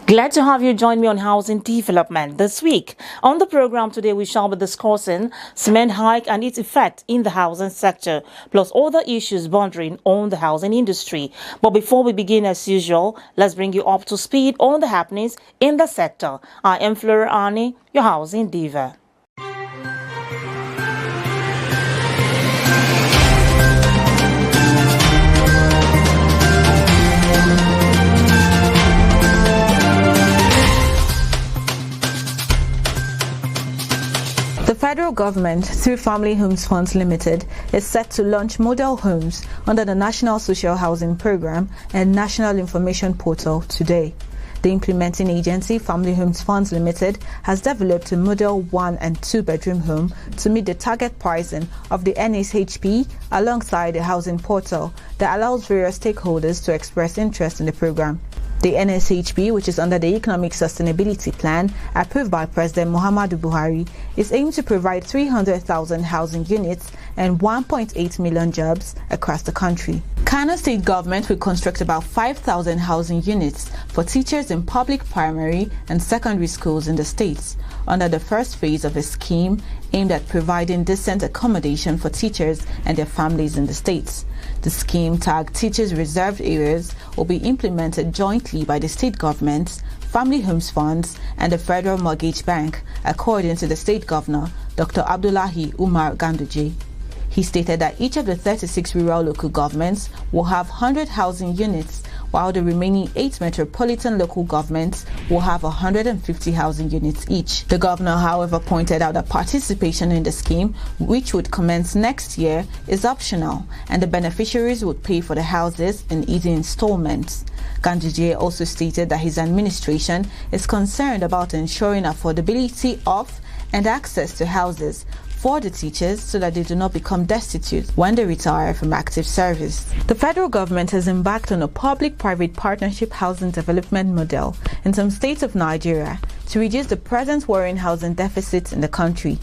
Glad to have you join me on housing development this week. On the program today, we shall be discussing cement hike and its effect in the housing sector, plus other issues bordering on the housing industry. But before we begin, as usual, let's bring you up to speed on the happenings in the sector. I am Flora Arnie, your housing diva. The federal government, through Family Homes Funds Limited, is set to launch model homes under the National Social Housing Program and National Information Portal today. The implementing agency, Family Homes Funds Limited, has developed a model 1 and 2 bedroom home to meet the target pricing of the NSHP alongside a housing portal that allows various stakeholders to express interest in the program. The NSHP, which is under the Economic Sustainability Plan approved by President Muhammadu Buhari, is aimed to provide 300,000 housing units and 1.8 million jobs across the country. Kano State Government will construct about 5,000 housing units for teachers in public primary and secondary schools in the states, under the first phase of a scheme aimed at providing decent accommodation for teachers and their families in the states. The scheme, tagged Teachers Reserved Areas, will be implemented jointly by the state governments, Family Homes Funds, and the Federal Mortgage Bank, according to the state governor, Dr. Abdullahi Umar Ganduje. He stated that each of the 36 rural local governments will have 100 housing units, while the remaining 8 metropolitan local governments will have 150 housing units each. The governor, however, pointed out that participation in the scheme, which would commence next year, is optional, and the beneficiaries would pay for the houses in easy installments. Ganduje also stated that his administration is concerned about ensuring affordability of and access to houses for the teachers so that they do not become destitute when they retire from active service. The federal government has embarked on a public-private partnership housing development model in some states of Nigeria to reduce the present worrying housing deficits in the country.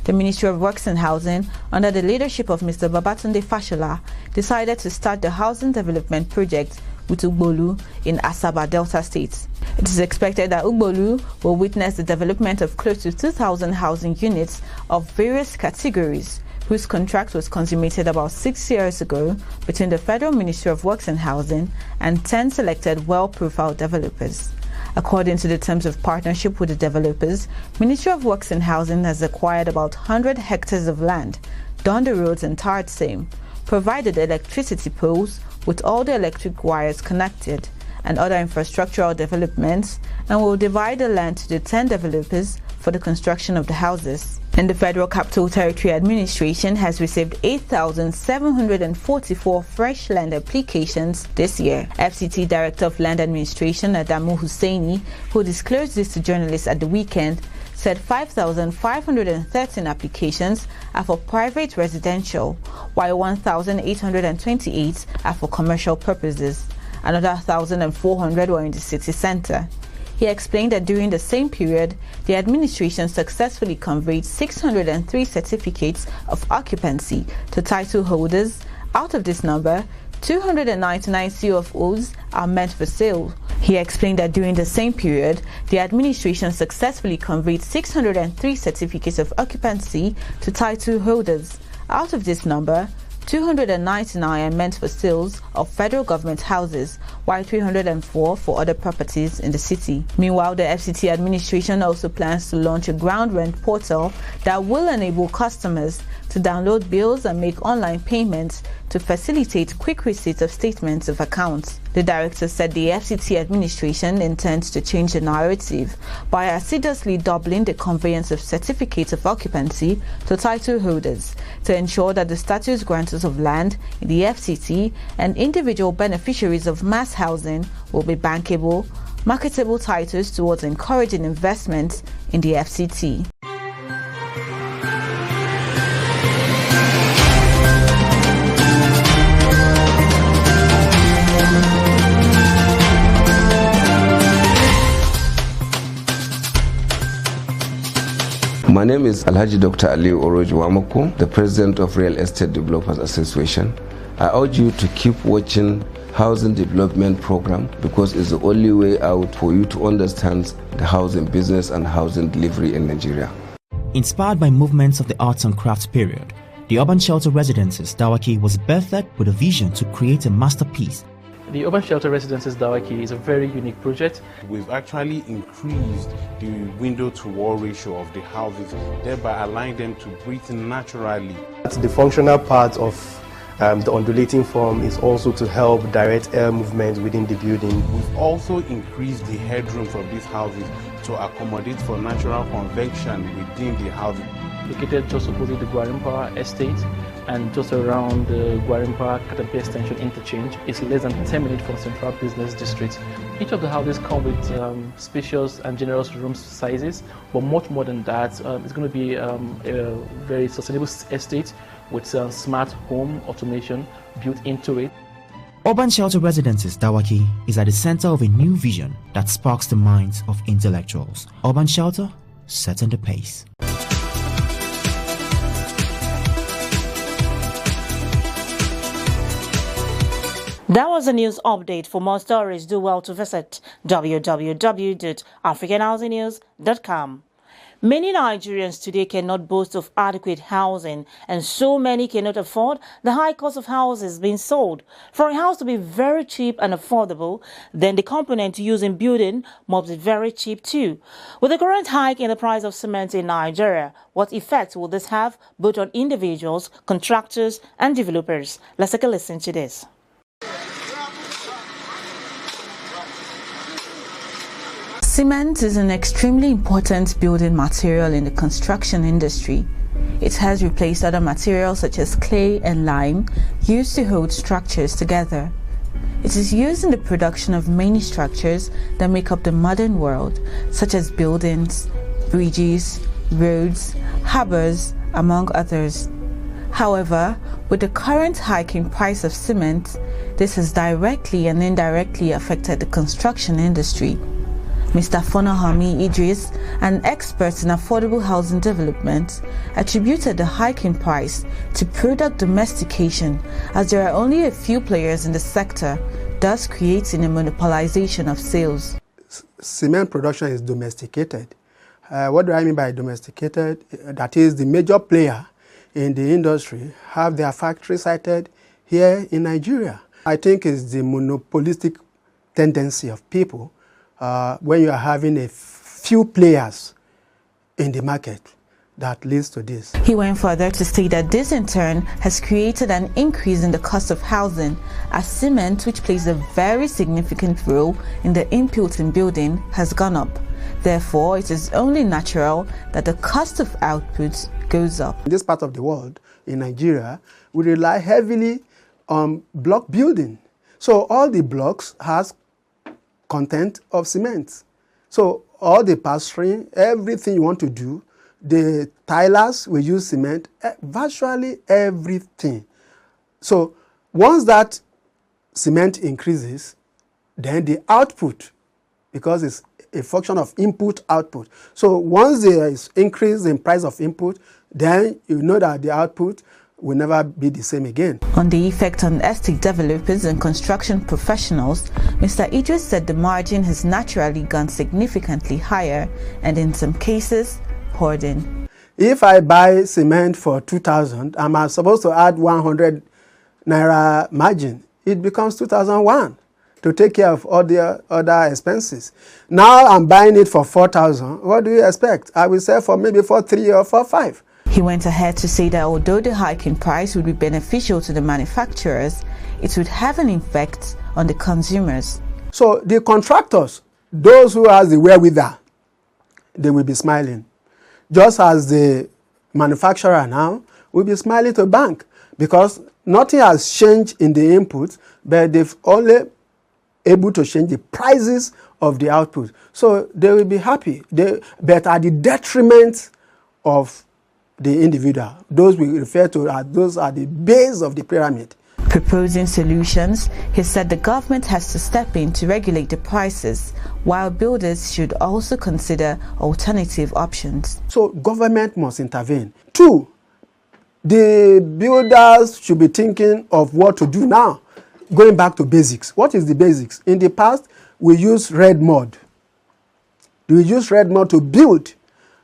The Ministry of Works and Housing, under the leadership of Mr. Babatunde Fashola, decided to start the housing development project with Ugbolu in Asaba Delta State. It is expected that Ugbolu will witness the development of close to 2,000 housing units of various categories, whose contract was consummated about 6 years ago between the Federal Ministry of Works and Housing and 10 selected well-profiled developers. According to the terms of partnership with the developers, Ministry of Works and Housing has acquired about 100 hectares of land, done the roads and tarred same, provided electricity poles with all the electric wires connected, and other infrastructural developments, and will divide the land to the 10 developers for the construction of the houses. And the Federal Capital Territory Administration has received 8,744 fresh land applications this year. FCT Director of Land Administration Adamu Hussaini, who disclosed this to journalists at the weekend, said 5,513 applications are for private residential, while 1,828 are for commercial purposes. Another 1,400 were in the city center. He explained that during the same period, the administration successfully conveyed 603 certificates of occupancy to title holders. Out of this number, 299 COFOs are meant for sale. He explained that during the same period, the administration successfully conveyed 603 certificates of occupancy to title holders. Out of this number, 299 are meant for sales of federal government houses, while 304 for other properties in the city. Meanwhile, the FCT administration also plans to launch a ground rent portal that will enable customers to download bills and make online payments to facilitate quick receipt of statements of accounts. The director said the FCT administration intends to change the narrative by assiduously doubling the conveyance of certificates of occupancy to title holders to ensure that the status grantors of land in the FCT and individual beneficiaries of mass housing will be bankable, marketable titles towards encouraging investment in the FCT. My name is Alhaji Dr. Aliu Oroji Wamoko, the President of Real Estate Developers Association. I urge you to keep watching housing development program because it's the only way out for you to understand the housing business and housing delivery in Nigeria. Inspired by movements of the arts and crafts period, the Urban Shelter Residences Dawaki was birthed with a vision to create a masterpiece. The Urban Shelter Residences Dawaki is a very unique project. We've actually increased the window-to-wall ratio of the houses, thereby allowing them to breathe naturally. The functional part of the undulating form is also to help direct air movement within the building. We've also increased the headrooms of these houses to accommodate for natural convection within the houses. Located just opposite the Gwarinpa estate and just around the Gwarinpa-Katapi Extension interchange. It's less than 10 minutes from Central Business District. Each of the houses come with spacious and generous room sizes, but much more than that, it's going to be a very sustainable estate with smart home automation built into it. Urban Shelter Residences Dawaki is at the center of a new vision that sparks the minds of intellectuals. Urban Shelter, setting the pace. That was a news update. For more stories, do well to visit www.africanhousingnews.com. Many Nigerians today cannot boast of adequate housing, and so many cannot afford the high cost of houses being sold. For a house to be very cheap and affordable, then the component used in building must be very cheap too. With the current hike in the price of cement in Nigeria, what effect will this have both on individuals, contractors, and developers? Let's take a listen to this. Cement is an extremely important building material in the construction industry. It has replaced other materials such as clay and lime used to hold structures together. It is used in the production of many structures that make up the modern world, such as buildings, bridges, roads, harbors, among others. However, with the current hike in price of cement, this has directly and indirectly affected the construction industry. Mr. Fonahami Idris, an expert in affordable housing development, attributed the hike in price to product domestication, as there are only a few players in the sector, thus creating a monopolization of sales. Cement production is domesticated. What do I mean by domesticated? That is, the major player in the industry have their factory sited here in Nigeria. I think it's the monopolistic tendency of people when you are having a few players in the market that leads to this. He went further to state that this in turn has created an increase in the cost of housing, as cement, which plays a very significant role in the input in building, has gone up. Therefore, it is only natural that the cost of output goes up. In this part of the world, in Nigeria, we rely heavily on block building. So all the blocks has content of cement. So all the plastering, everything you want to do, the tilers will use cement, virtually everything. So once that cement increases, then the output, because it's a function of input output. So once there is increase in price of input, then you know that the output will never be the same again. On the effect on estate developers and construction professionals, Mr. Idris said the margin has naturally gone significantly higher and in some cases, hoarding. If I buy cement for 2,000, I'm supposed to add 100 naira margin. It becomes 2,001 to take care of all the other expenses. Now I'm buying it for 4,000. What do you expect? I will sell for maybe 4,300 or 4,500. He went ahead to say that although the hike in price would be beneficial to the manufacturers, it would have an effect on the consumers. So the contractors, those who has the wherewithal, they will be smiling. Just as the manufacturer now will be smiling to bank, because nothing has changed in the inputs, but they've only able to change the prices of the output. So they will be happy, but at the detriment of the individual. Those we refer to as those are the base of the pyramid. Proposing solutions, he said the government has to step in to regulate the prices, while builders should also consider alternative options. So government must intervene. 2, the builders should be thinking of what to do now. going back to basics. What is the basics? In the past, we used red mud. We used red mud to build.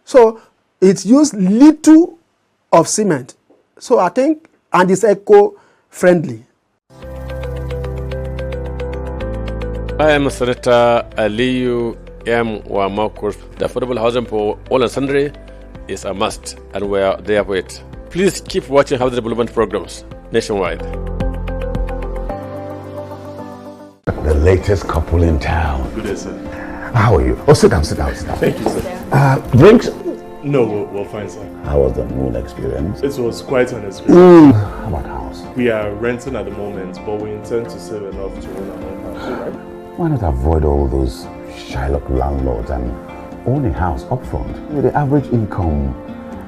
So it used little of cement. So I think, and it's eco-friendly. I am Senator Aliyu M. Wamakur. The affordable housing for all and sundry is a must, and we are there for it. Please keep watching housing development programs nationwide. The latest couple in town. Good day, sir. How are you? Oh, sit down. Thank you, sir. Drinks? No, we'll find, sir. How was the moon experience? It was quite an experience. How about house? We are renting at the moment, but we intend to save enough to own our own house, right? Why not avoid all those Shylock landlords and own a house upfront? With the average income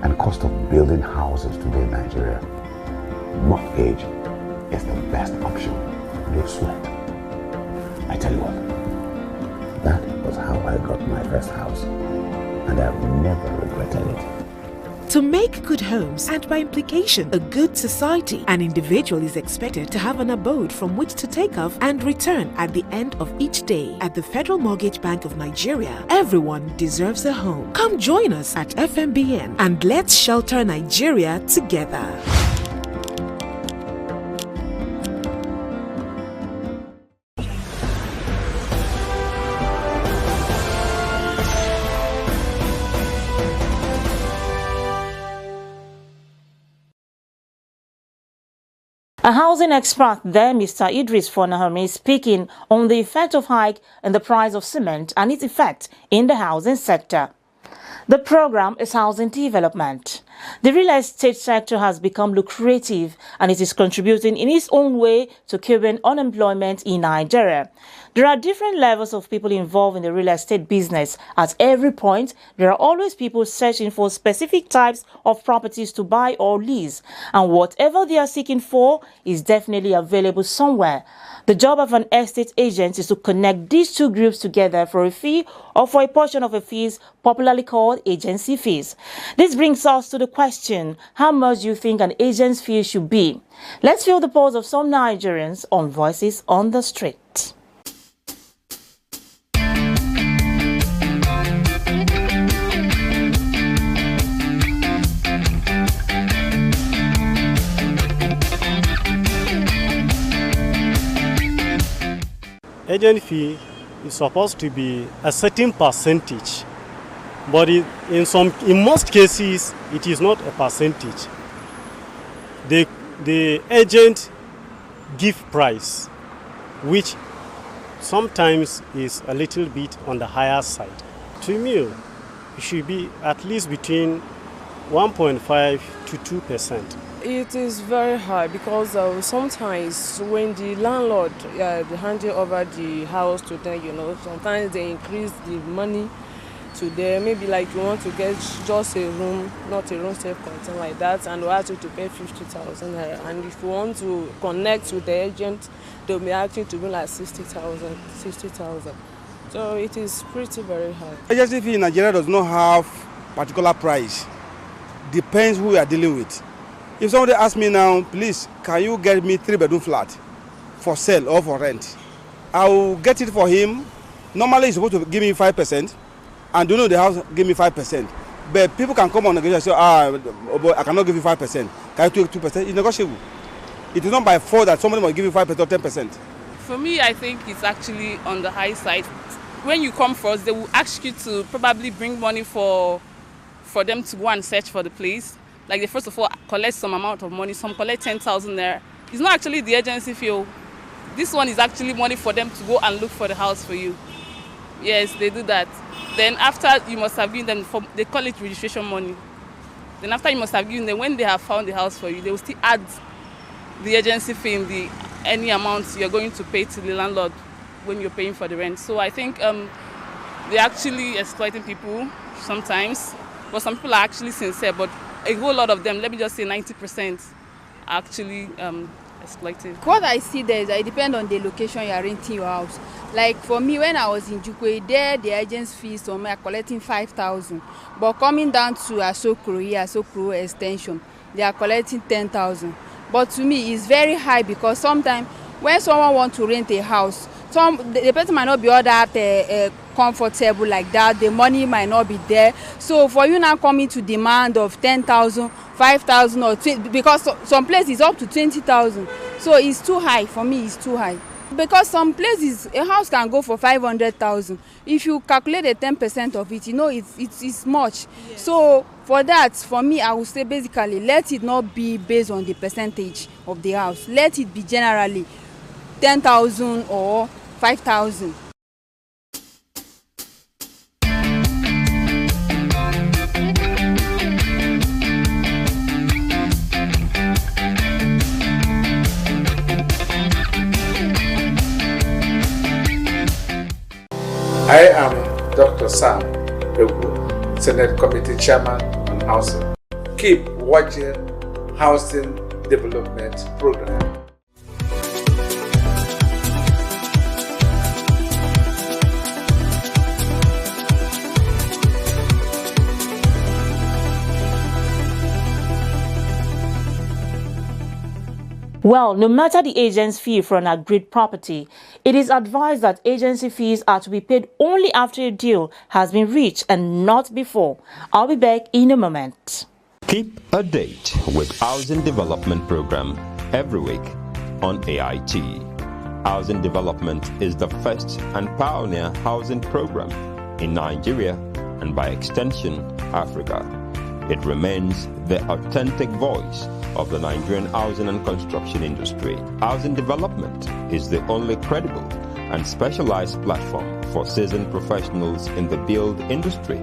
and cost of building houses today in Nigeria, mortgage is the best option. No sweat. I tell you what, that was how I got my first house, and I've never regretted it. To make good homes, and by implication a good society, an individual is expected to have an abode from which to take off and return at the end of each day. At the Federal Mortgage Bank of Nigeria, everyone deserves a home. Come join us at FMBN and let's shelter Nigeria together. A housing expert there, Mr. Idris Fonahami, speaking on the effect of hike in the price of cement and its effect in the housing sector. The program is housing development. The real estate sector has become lucrative and it is contributing in its own way to curbing unemployment in Nigeria. There are different levels of people involved in the real estate business. At every point, there are always people searching for specific types of properties to buy or lease, and whatever they are seeking for is definitely available somewhere. The job of an estate agent is to connect these two groups together for a fee or for a portion of a fees, popularly called agency fees. This brings us to the question, how much do you think an agent's fee should be? Let's feel the pulse of some Nigerians on Voices on the Street. Agent fee is supposed to be a certain percentage, but in most cases it is not a percentage. The agent give price, which sometimes is a little bit on the higher side. To me, it should be at least between 1.5 to 2%. It is very high because sometimes when the landlord they hand over the house to them, sometimes they increase the money to them. Maybe like you want to get just a room, not a room self-contained like that, and we ask you to pay 50,000 naira. And if you want to connect with the agent, they'll be asking to be like 60,000. So it is pretty very high. Agency fee in Nigeria does not have particular price. Depends who you are dealing with. If somebody asks me now, please, can you get me 3-bedroom flat for sale or for rent? I will get it for him. Normally, he's supposed to give me 5%, and the house give me 5%. But people can come on negotiation and say, boy, I cannot give you 5%. Can you take 2%? It's negotiable. It is not by fault that somebody must give you 5% or 10%. For me, I think it's actually on the high side. When you come first, they will ask you to probably bring money for them to go and search for the place. Like they first of all collect some amount of money, some collect 10,000 naira. It's not actually the agency fee. This one is actually money for them to go and look for the house for you. Yes, they do that. Then after you must have given them, they call it registration money. Then after you must have given them, when they have found the house for you, they will still add the agency fee in any amount you're going to pay to the landlord when you're paying for the rent. So I think they're actually exploiting people sometimes, but some people are actually sincere, but a whole lot of them, let me just say 90%, are actually exploited. What I see there is that it depends on the location you are renting your house. Like for me, when I was in Jukwe, there the agent's fees for me are collecting 5,000. But coming down to Asokoro extension, they are collecting 10,000. But to me, it's very high because sometimes when someone wants to rent a house, the person might not be all that comfortable like that. The money might not be there. So for you now coming to demand of 10,000, 5,000 or 20, because some places up to 20,000. So it's too high for me. It's too high. Because some places a house can go for 500,000. If you calculate the 10% of it, you know it's much. Yes. So for that, for me, I would say basically let it not be based on the percentage of the house. Let it be generally 10,000 or 5,000. I am Dr. Sam Egu, Senate Committee Chairman on Housing. Keep watching Housing Development Program. Well, no matter the agent's fee for an agreed property, it is advised that agency fees are to be paid only after a deal has been reached and not before. I'll be back in a moment. Keep a date with Housing Development Program every week on AIT. Housing Development is the first and pioneer housing program in Nigeria and by extension, Africa. It remains the authentic voice of the Nigerian housing and construction industry. Housing Development is the only credible and specialized platform for seasoned professionals in the build industry,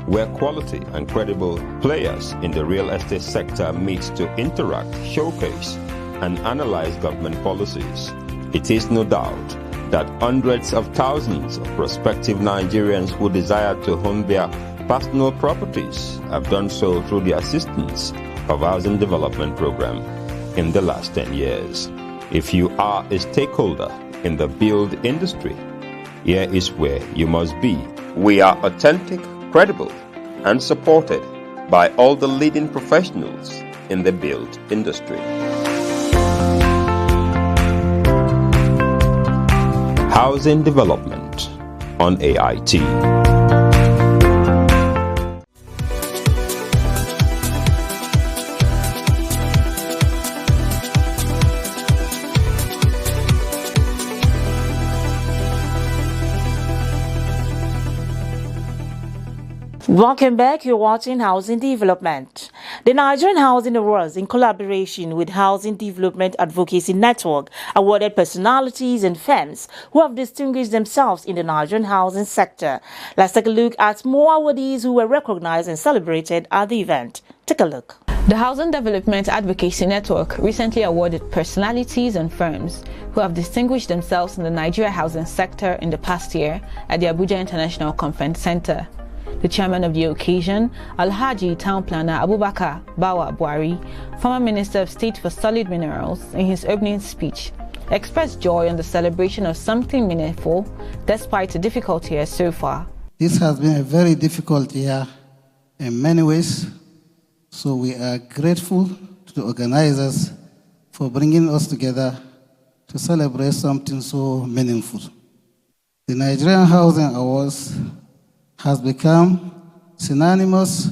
where quality and credible players in the real estate sector meet to interact, showcase, and analyze government policies. It is no doubt that hundreds of thousands of prospective Nigerians who desire to own their personal properties have done so through the assistance of Housing Development Program in the last 10 years. If you are a stakeholder in the build industry, here is where you must be. We are authentic, credible, and supported by all the leading professionals in the build industry. Housing Development on AIT. Welcome back. You're watching Housing Development. The Nigerian Housing Awards, in collaboration with Housing Development Advocacy Network, awarded personalities and firms who have distinguished themselves in the Nigerian housing sector. Let's take a look at more awardees who were recognized and celebrated at the event. Take a look. The Housing Development Advocacy Network recently awarded personalities and firms who have distinguished themselves in the Nigeria housing sector in the past year at the Abuja International Conference Center. The chairman of the occasion, Alhaji Town Planner Abubakar Bawa Buhari, former Minister of State for Solid Minerals, in his opening speech, expressed joy on the celebration of something meaningful despite the difficult year so far. This has been a very difficult year in many ways, so we are grateful to the organizers for bringing us together to celebrate something so meaningful. The Nigerian Housing Awards has become synonymous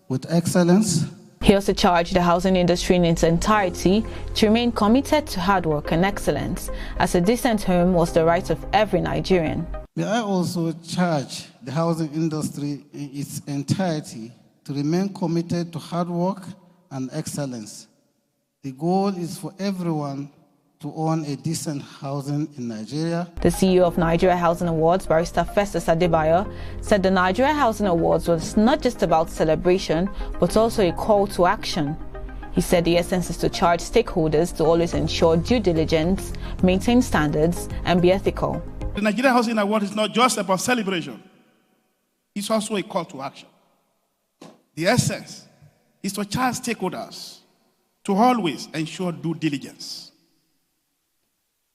with excellence. He also charged the housing industry in its entirety to remain committed to hard work and excellence, as a decent home was the right of every Nigerian. May I also charge the housing industry in its entirety to remain committed to hard work and excellence. The goal is for everyone to own a decent housing in Nigeria. The CEO of Nigeria Housing Awards, Barrister Festus Adebayo, said the Nigeria Housing Awards was not just about celebration, but also a call to action. He said the essence is to charge stakeholders to always ensure due diligence, maintain standards, and be ethical. The Nigeria Housing Award is not just about celebration. It's also a call to action. The essence is to charge stakeholders to always ensure due diligence,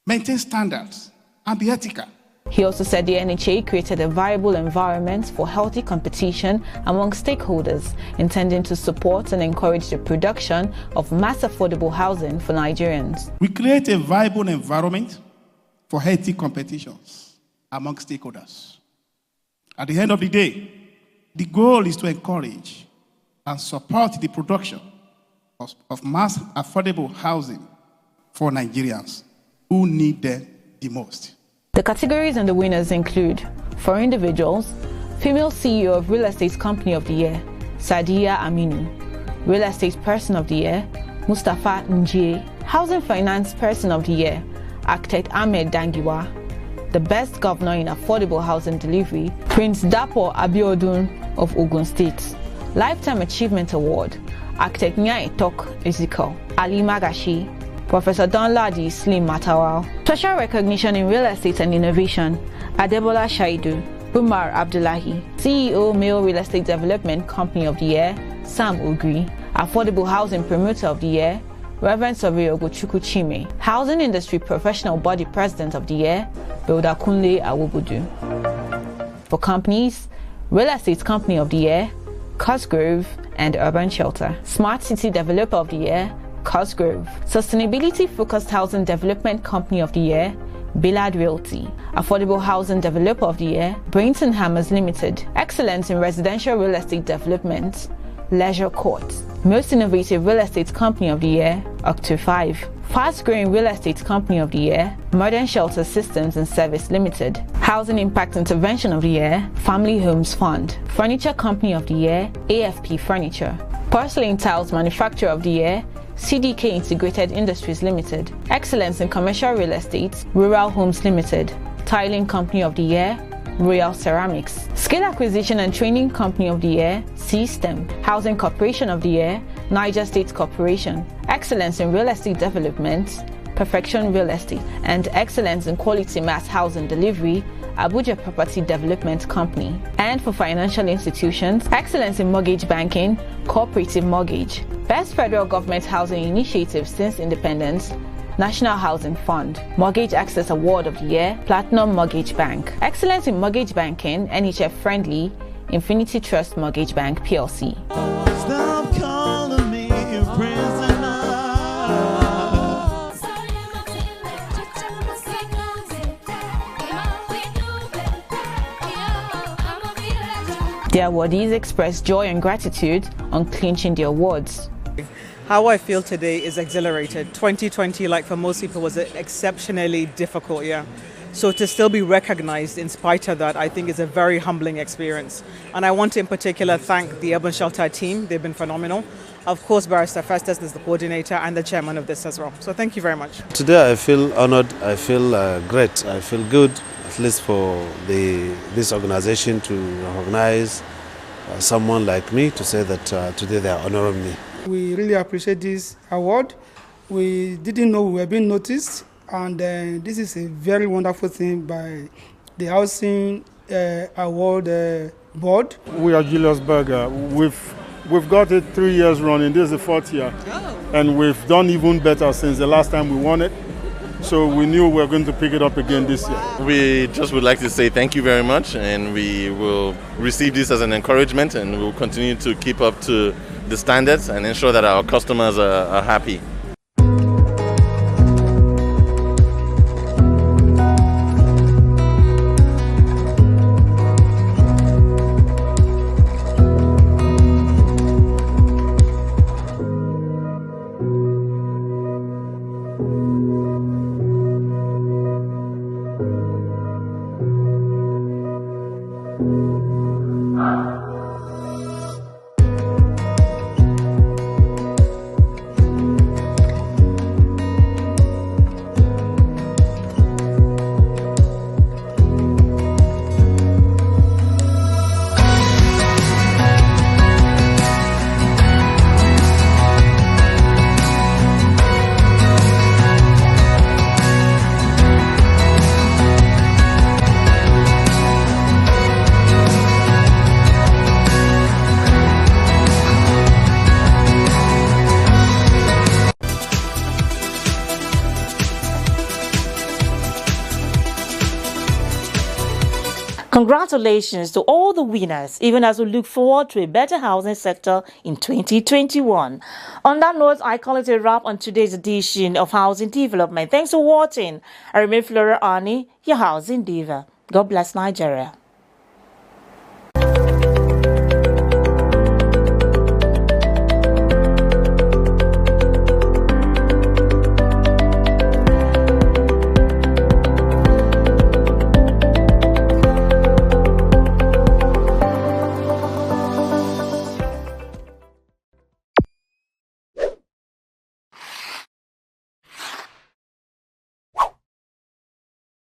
maintain standards, and be ethical. He also said the NHA created a viable environment for healthy competition among stakeholders, intending to support and encourage the production of mass affordable housing for Nigerians. We create a viable environment for healthy competitions among stakeholders. At the end of the day, the goal is to encourage and support the production of mass affordable housing for Nigerians who need them the most. The categories and the winners include, for individuals, Female CEO of Real Estate Company of the Year, Sadiya Aminu; Real Estate Person of the Year, Mustafa Njie; Housing Finance Person of the Year, Architect Ahmed Dangiwa; the Best Governor in Affordable Housing Delivery, Prince Dapo Abiodun of Ogun State; Lifetime Achievement Award, Architect Nyaitok Ezekiel, Ali Magashi; Professor Donladi Slim Matawal. Special recognition in real estate and innovation, Adebola Shaidu; Umar Abdullahi; CEO Male Real Estate Development Company of the Year, Sam Ugri; Affordable Housing Promoter of the Year, Reverend Surveyor Gochukwu Chime; Housing Industry Professional Body President of the Year, Builder Kunle Awubudu. For companies, Real Estate Company of the Year, Cosgrove and Urban Shelter; Smart City Developer of the Year, Cosgrove; Sustainability Focused Housing Development Company of the Year, Billard Realty; Affordable Housing Developer of the Year, Brainton Hammers Limited; Excellence in Residential Real Estate Development, Leisure Court; Most Innovative Real Estate Company of the Year, Octo 5; Fast Growing Real Estate Company of the Year, Modern Shelter Systems and Service Limited; Housing Impact Intervention of the Year, Family Homes Fund; Furniture Company of the Year, AFP Furniture; Porcelain Tiles Manufacturer of the Year, CDK Integrated Industries Limited; Excellence in Commercial Real Estate, Rural Homes Limited; Tiling Company of the Year, Royal Ceramics; Scale Acquisition and Training Company of the Year, C-STEM; Housing Corporation of the Year, Niger State Corporation; Excellence in Real Estate Development, Perfection Real Estate; and Excellence in Quality Mass Housing Delivery, Abuja Property Development Company. And for financial institutions, Excellence in Mortgage Banking, Cooperative Mortgage; Best Federal Government Housing Initiative since independence, National Housing Fund; Mortgage Access Award of the Year, Platinum Mortgage Bank; Excellence in Mortgage Banking, NHF Friendly, Infinity Trust Mortgage Bank PLC. Stop calling me a prisoner. The awardees expressed joy and gratitude on clinching the awards. How I feel today is exhilarated. 2020, like for most people, was an exceptionally difficult year. So to still be recognized in spite of that, I think is a very humbling experience. And I want to in particular thank the Urban Shelter team. They've been phenomenal. Of course, Barrister Festus is the coordinator and the chairman of this as well. So thank you very much. Today I feel honored, I feel great, I feel good, at least for this organization to recognize someone like me, to say that today they are honoring me. We really appreciate this award. We didn't know we were being noticed, and this is a very wonderful thing by the Housing Award Board. We are Julius Berger. We've got it 3 years running. This is the 4th year. And we've done even better since the last time we won it. So we knew we were going to pick it up again this year. We just would like to say thank you very much, and we will receive this as an encouragement, and we'll continue to keep up to the standards and ensure that our customers are happy. Congratulations to all the winners, even as we look forward to a better housing sector in 2021. On that note, I call it a wrap on today's edition of Housing Development. Thanks for watching. I remain Flora Ani, your housing diva. God bless Nigeria.